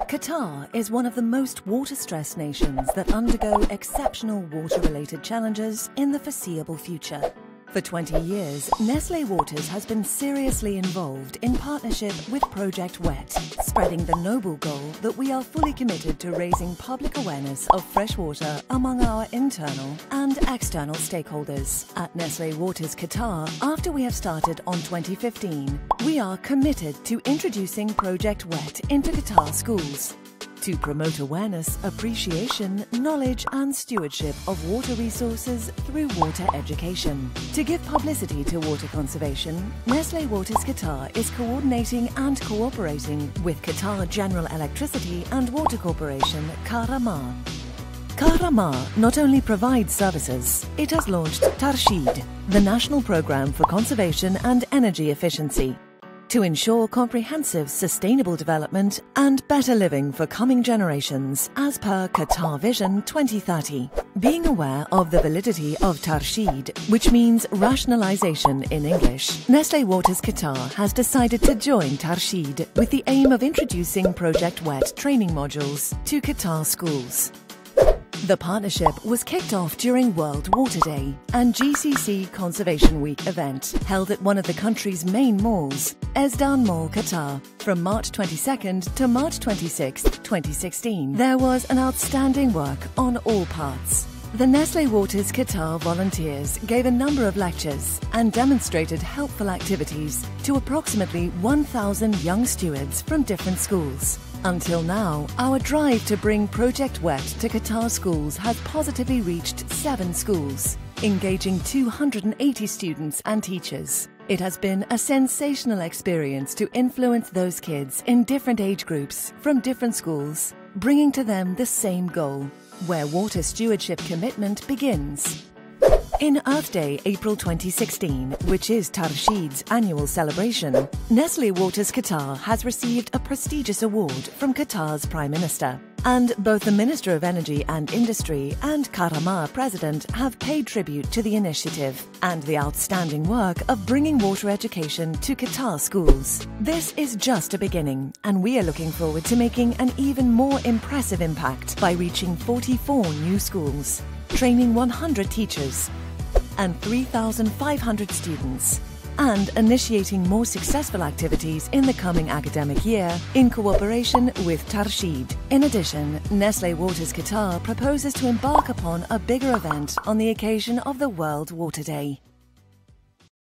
Qatar is one of the most water-stressed nations that undergo exceptional water-related challenges in the foreseeable future. For 20 years, Nestlé Waters has been seriously involved in partnership with Project WET, spreading the noble goal that we are fully committed to raising public awareness of fresh water among our internal and external stakeholders. At Nestlé Waters Qatar, after we have started on 2015, we are committed to introducing Project WET into Qatar schools, to promote awareness, appreciation, knowledge and stewardship of water resources through water education. To give publicity to water conservation, Nestlé Waters Qatar is coordinating and cooperating with Qatar General Electricity and Water Corporation, Kahramaa. Kahramaa not only provides services, it has launched Tarsheed, the national program for conservation and energy efficiency, to ensure comprehensive sustainable development and better living for coming generations as per Qatar Vision 2030. Being aware of the validity of Tarsheed, which means rationalization in English, Nestlé Waters Qatar has decided to join Tarsheed with the aim of introducing Project WET training modules to Qatar schools. The partnership was kicked off during World Water Day and GCC Conservation Week event held at one of the country's main malls, Ezdan Mall, Qatar, from March 22nd to March 26th, 2016. There was an outstanding work on all parts. The Nestlé Waters Qatar volunteers gave a number of lectures and demonstrated helpful activities to approximately 1,000 young stewards from different schools. Until now, our drive to bring Project WET to Qatar schools has positively reached 7 schools, engaging 280 students and teachers. It has been a sensational experience to influence those kids in different age groups from different schools, bringing to them the same goal, where water stewardship commitment begins. In Earth Day, April 2016, which is Tarsheed's annual celebration, Nestlé Waters Qatar has received a prestigious award from Qatar's Prime Minister. And both the Minister of Energy and Industry and Kahramaa President have paid tribute to the initiative and the outstanding work of bringing water education to Qatar schools. This is just a beginning, and we are looking forward to making an even more impressive impact by reaching 44 new schools, training 100 teachers and 3,500 students, and initiating more successful activities in the coming academic year in cooperation with Tarsheed. In addition, Nestlé Waters Qatar proposes to embark upon a bigger event on the occasion of the World Water Day.